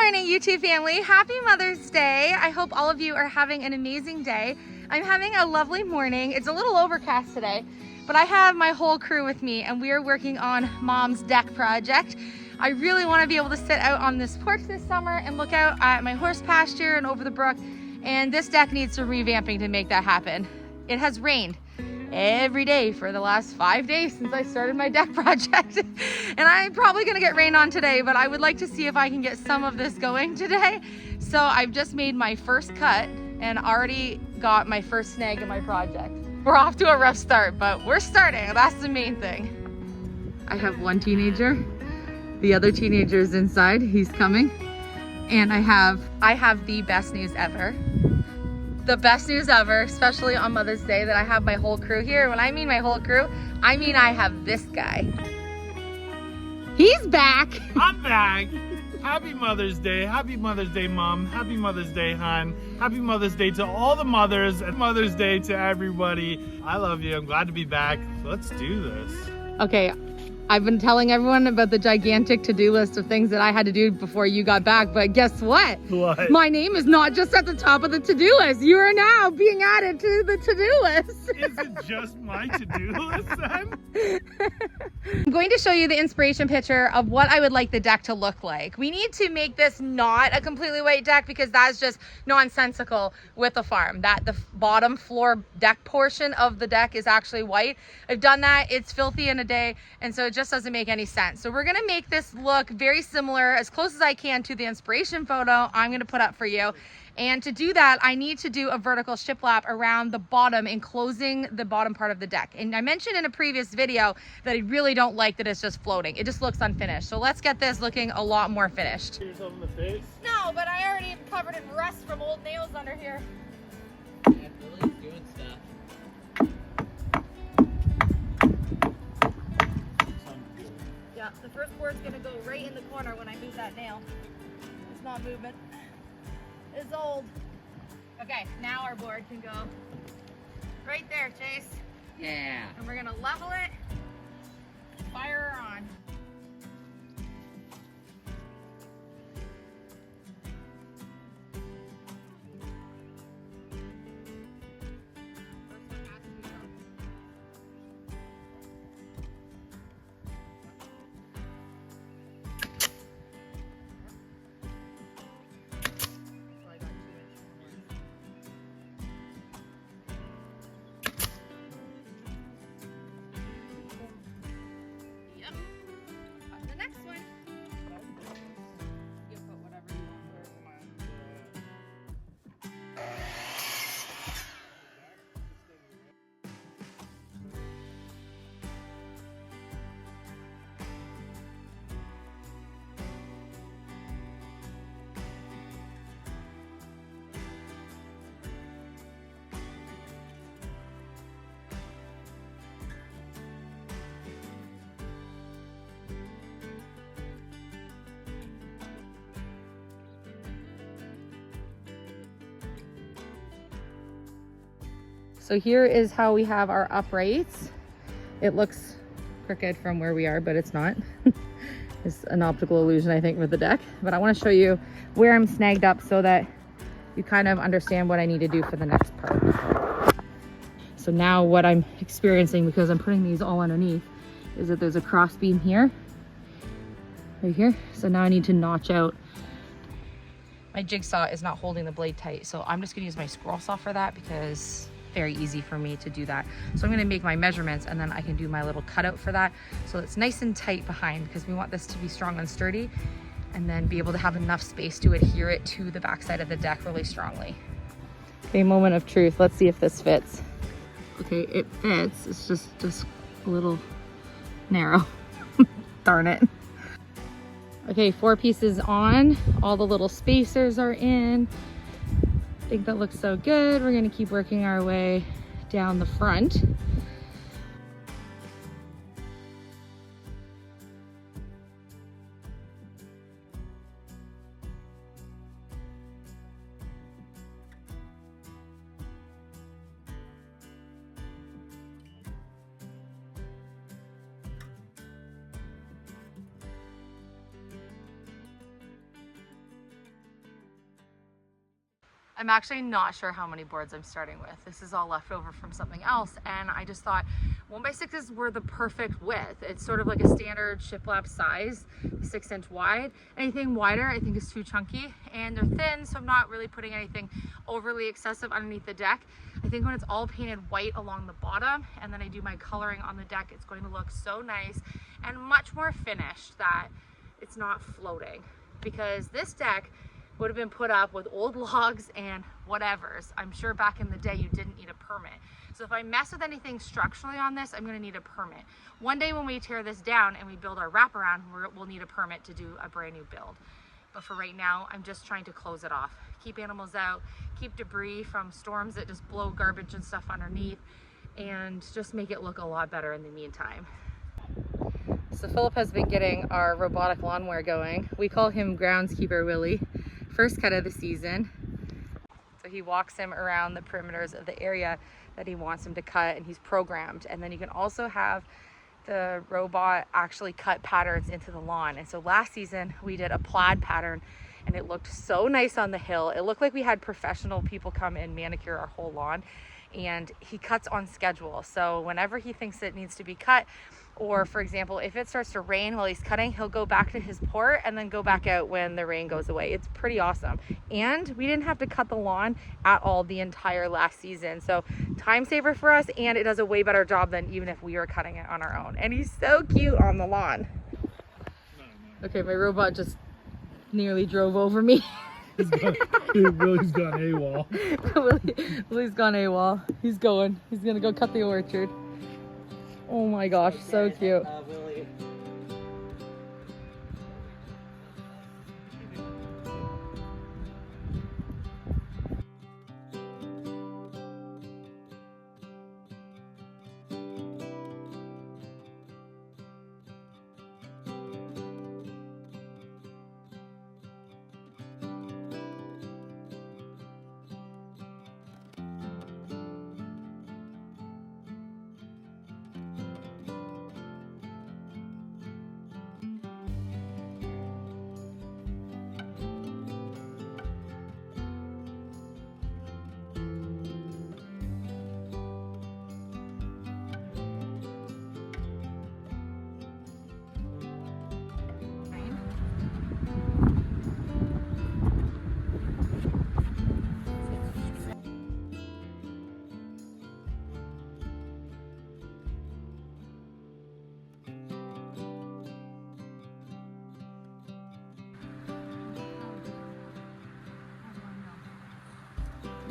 morning, YouTube family. Happy Mother's Day. I hope all of you are having an amazing day. I'm having a lovely morning. It's a little overcast today, but I have my whole crew with me and we are working on Mom's deck project. I really want to be able to sit out on this porch this summer and look out at my horse pasture and over the brook, and this deck needs some revamping to make that happen. It has rained every day for the last 5 days since I started my deck project. And I'm probably gonna get rain on today, but I would like to see if I can get some of this going today. So I've just made my first cut and already got my first snag in my project. We're off to a rough start, but we're starting. That's the main thing. I have one teenager. The other teenager is inside. He's coming. And I have the best news ever. The best news ever, especially on Mother's Day, that I have my whole crew here. When I mean my whole crew, I mean I have this guy. He's back. I'm back. Happy Mother's Day. Happy Mother's Day, Mom. Happy Mother's Day, hon. Happy Mother's Day to all the mothers, and Mother's Day to everybody. I love you. I'm glad to be back. Let's do this. Okay, I've been telling everyone about the gigantic to-do list of things that I had to do before you got back, but guess what? What? My name is not just at the top of the to-do list. You are now being added to the to-do list. Is it just my to-do list then? I'm going to show you the inspiration picture of what I would like the deck to look like. We need to make this not a completely white deck because that's just nonsensical with the farm. That the bottom floor deck portion of the deck is actually white. I've done that. It's filthy in a day, and so it just doesn't make any sense. So we're gonna make this look very similar, as close as I can, to the inspiration photo I'm gonna put up for you. And to do that, I need to do a vertical shiplap around the bottom, enclosing the bottom part of the deck. And I mentioned in a previous video that I really don't like that it's just floating. It just looks unfinished. So let's get this looking a lot more finished. Hit yourself in the face? No, but I already am covered in rust from old nails under here. Yeah, Lily's doing stuff. Yeah, the first board's gonna go right in the corner when I move that nail. It's not moving. It's old. Okay, now our board can go right there, Chase. Yeah. And we're gonna level it, fire her on. So here is how we have our uprights. It looks crooked from where we are, but it's not. It's an optical illusion, I think, with the deck. But I want to show you where I'm snagged up so that you kind of understand what I need to do for the next part. So now what I'm experiencing, because I'm putting these all underneath, is that there's a cross beam here, right here. So now I need to notch out. My jigsaw is not holding the blade tight, so I'm just gonna use my scroll saw for that because very easy for me to do that. So I'm going to make my measurements and then I can do my little cutout for that. So it's nice and tight behind because we want this to be strong and sturdy and then be able to have enough space to adhere it to the backside of the deck really strongly. Okay, moment of truth. Let's see if this fits. Okay, it fits. It's just a little narrow. Darn it. Okay, 4 pieces on. All the little spacers are in. I think that looks so good. We're gonna keep working our way down the front. I'm actually not sure how many boards I'm starting with. This is all left over from something else, and I just thought 1x6s were the perfect width. It's sort of like a standard shiplap size, 6-inch wide. Anything wider I think is too chunky, and they're thin, so I'm not really putting anything overly excessive underneath the deck. I think when it's all painted white along the bottom and then I do my coloring on the deck, it's going to look so nice and much more finished that it's not floating, because this deck would have been put up with old logs and whatevers. I'm sure back in the day you didn't need a permit. So if I mess with anything structurally on this, I'm gonna need a permit. One day when we tear this down and we build our wraparound, we'll need a permit to do a brand new build. But for right now, I'm just trying to close it off. Keep animals out, keep debris from storms that just blow garbage and stuff underneath, and just make it look a lot better in the meantime. So Philip has been getting our robotic lawnmower going. We call him Groundskeeper Willie. First cut of the season. So he walks him around the perimeters of the area that he wants him to cut, and he's programmed. And then you can also have the robot actually cut patterns into the lawn. And so last season we did a plaid pattern, and it looked so nice on the hill. It looked like we had professional people come and manicure our whole lawn, and he cuts on schedule. So whenever he thinks it needs to be cut, or for example, if it starts to rain while he's cutting, he'll go back to his port and then go back out when the rain goes away. It's pretty awesome. And we didn't have to cut the lawn at all the entire last season. So time saver for us, and it does a way better job than even if we were cutting it on our own. And he's so cute on the lawn. Okay, my robot just nearly drove over me. Willie's gone AWOL. Willie's gone AWOL. He's going. He's gonna go cut the orchard. Oh my gosh, so cute. Willie.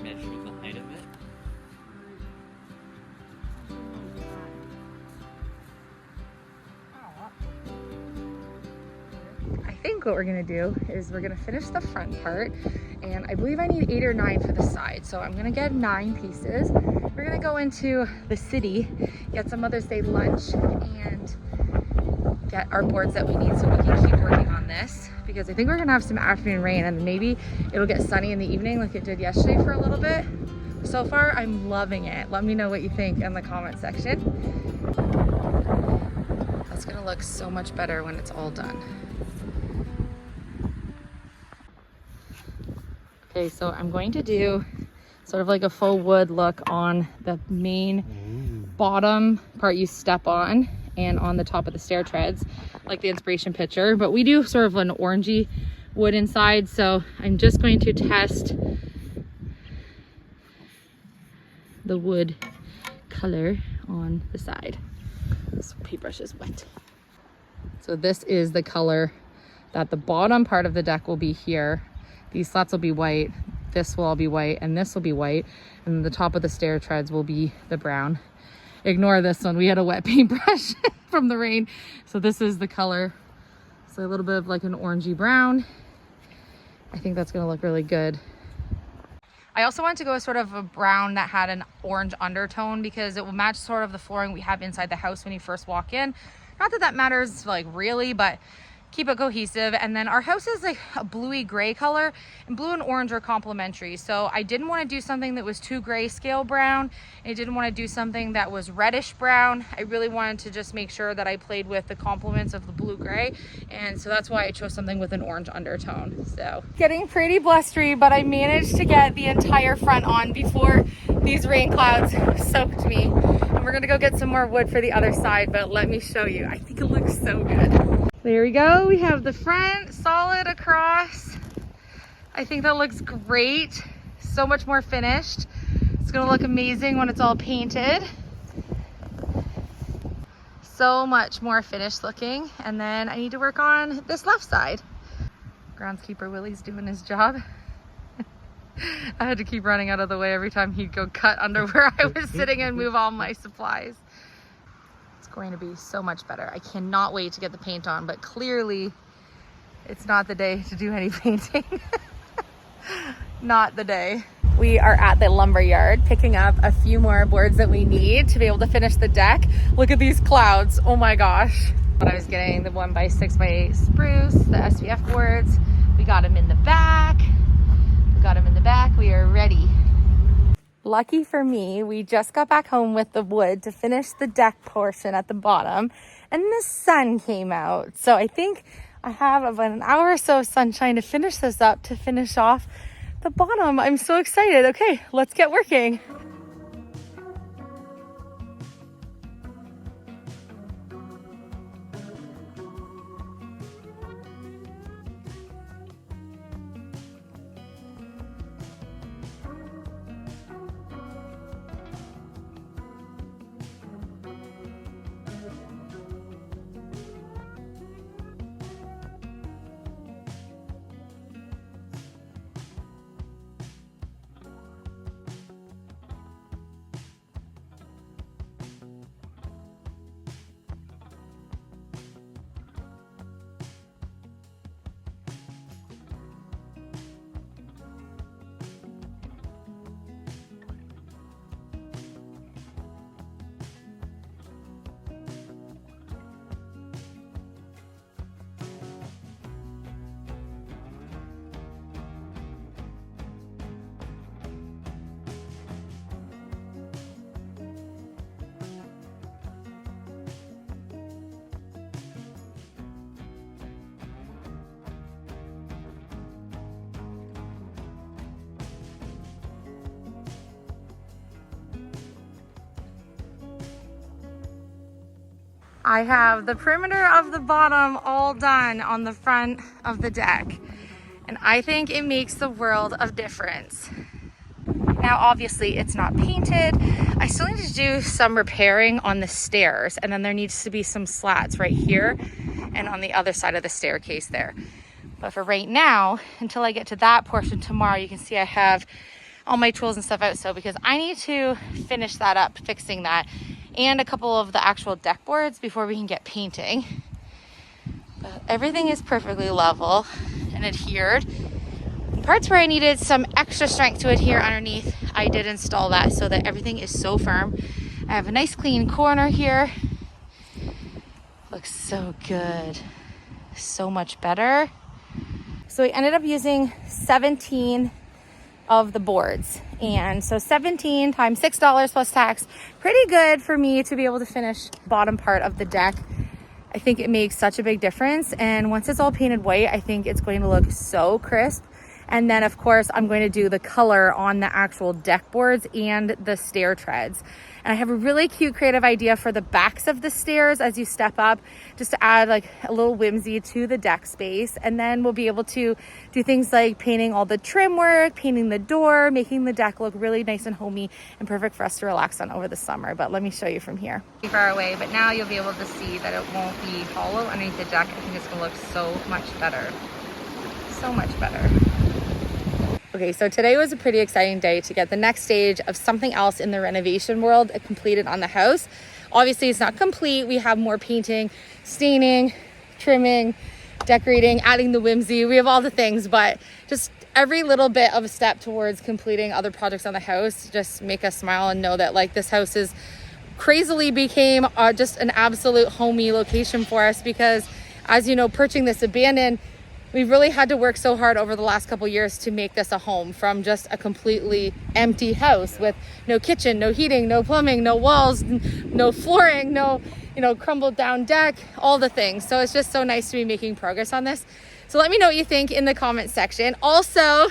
Measuring the height of it. I think what we're gonna do is we're gonna finish the front part, and I believe I need 8 or 9 for the side. So I'm gonna get 9 pieces. We're gonna go into the city, get some Mother's Day lunch, and get our boards that we need so we can keep working on this, because I think we're gonna have some afternoon rain, and maybe it'll get sunny in the evening like it did yesterday for a little bit. So far, I'm loving it. Let me know what you think in the comment section. That's gonna look so much better when it's all done. Okay, so I'm going to do sort of like a faux wood look on the main bottom part you step on, and on the top of the stair treads, like the inspiration picture. But we do sort of an orangey wood inside, so I'm just going to test the wood color on the side. This paintbrush is wet. So this is the color that the bottom part of the deck will be here. These slats will be white, this will all be white, and this will be white, and the top of the stair treads will be the brown. Ignore this one, we had a wet paintbrush from the rain. So this is the color. So a little bit of like an orangey brown. I think that's gonna look really good. I also wanted to go sort of a brown that had an orange undertone, because it will match sort of the flooring we have inside the house when you first walk in. Not that that matters like really, but keep it cohesive. And then our house is like a bluey gray color, and blue and orange are complementary. So I didn't want to do something that was too grayscale brown. I didn't want to do something that was reddish brown. I really wanted to just make sure that I played with the complements of the blue gray. And so that's why I chose something with an orange undertone. So getting pretty blustery, but I managed to get the entire front on before these rain clouds soaked me. And we're gonna go get some more wood for the other side, but let me show you. I think it looks so good. There we go. We have the front solid across. I think that looks great. So much more finished. It's gonna look amazing when it's all painted. So much more finished looking. And then I need to work on this left side. Groundskeeper Willie's doing his job. I had to keep running out of the way every time he'd go cut under where I was sitting and move all my supplies. It's going to be so much better. I cannot wait to get the paint on, but clearly it's not the day to do any painting. Not the day. We are at the lumber yard picking up a few more boards that we need to be able to finish the deck. Look at these clouds. Oh my gosh. When I was getting the 1x6x8 spruce, the SPF boards, we got them in the back. We are ready. Lucky for me, we just got back home with the wood to finish the deck portion at the bottom, and the sun came out. So I think I have about an hour or so of sunshine to finish this up, to finish off the bottom. I'm so excited. Okay, let's get working. I have the perimeter of the bottom all done on the front of the deck, and I think it makes the world of difference. Now, obviously it's not painted. I still need to do some repairing on the stairs, and then there needs to be some slats right here and on the other side of the staircase there. But for right now, until I get to that portion tomorrow, you can see I have all my tools and stuff out. So because I need to finish that up, fixing that, and a couple of the actual deck boards before we can get painting. But everything is perfectly level and adhered. The parts where I needed some extra strength to adhere underneath, I did install that so that everything is so firm. I have a nice clean corner here. Looks so good. So much better. So I ended up using 17 of the boards, and so 17 times $6 plus tax, pretty good for me to be able to finish the bottom part of the deck. I think it makes such a big difference, and once it's all painted white, I think it's going to look so crisp. And then of course I'm going to do the color on the actual deck boards and the stair treads. And I have a really cute creative idea for the backs of the stairs as you step up, just to add like a little whimsy to the deck space. And then we'll be able to do things like painting all the trim work, painting the door, making the deck look really nice and homey and perfect for us to relax on over the summer. But let me show you from here. Pretty far away, but now you'll be able to see that it won't be hollow underneath the deck. I think it's gonna look so much better. So much better. Okay, so today was a pretty exciting day to get the next stage of something else in the renovation world completed on the house. Obviously, it's not complete. We have more painting, staining, trimming, decorating, adding the whimsy. We have all the things, but just every little bit of a step towards completing other projects on the house just make us smile and know that like this house is crazily became just an absolute homey location for us, because as you know, purchasing this abandoned, we've really had to work so hard over the last couple years to make this a home, from just a completely empty house with no kitchen, no heating, no plumbing, no walls, no flooring, no, crumbled down deck, all the things. So it's just so nice to be making progress on this. So let me know what you think in the comment section. Also,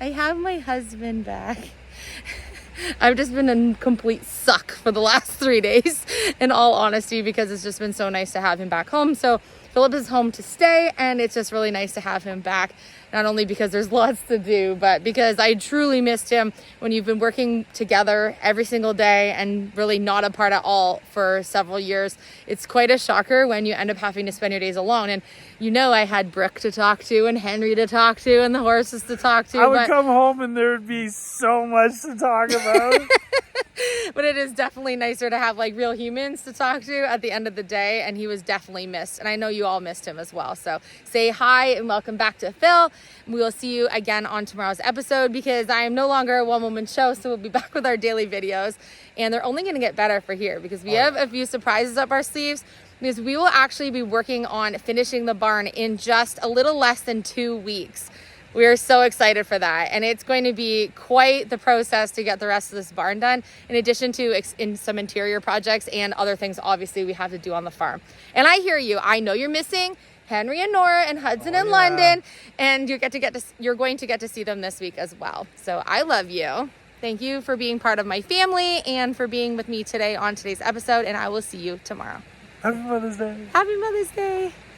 I have my husband back. I've just been a complete suck for the last 3 days, in all honesty, because it's just been so nice to have him back home. So Philip is home to stay, and it's just really nice to have him back, not only because there's lots to do, but because I truly missed him when you've been working together every single day and really not apart at all for several years. It's quite a shocker when you end up having to spend your days alone. And I had Brooke to talk to and Henry to talk to and the horses to talk to. I would come home and there would be so much to talk about. But it is definitely nicer to have like real humans to talk to at the end of the day, and he was definitely missed, and I know you all missed him as well. So say hi and welcome back to Phil. We will see you again on tomorrow's episode, because I am no longer a one-woman show, so we'll be back with our daily videos, and they're only going to get better for here, because we have a few surprises up our sleeves, because we will actually be working on finishing the barn in just a little less than 2 weeks. We are so excited for that, and it's going to be quite the process to get the rest of this barn done, in addition to in some interior projects and other things obviously we have to do on the farm. And I hear you. I know you're missing Henry and Nora and Hudson in London, and you're going to get to see them this week as well. So I love you. Thank you for being part of my family and for being with me today on today's episode, and I will see you tomorrow. Happy Mother's Day. Happy Mother's Day.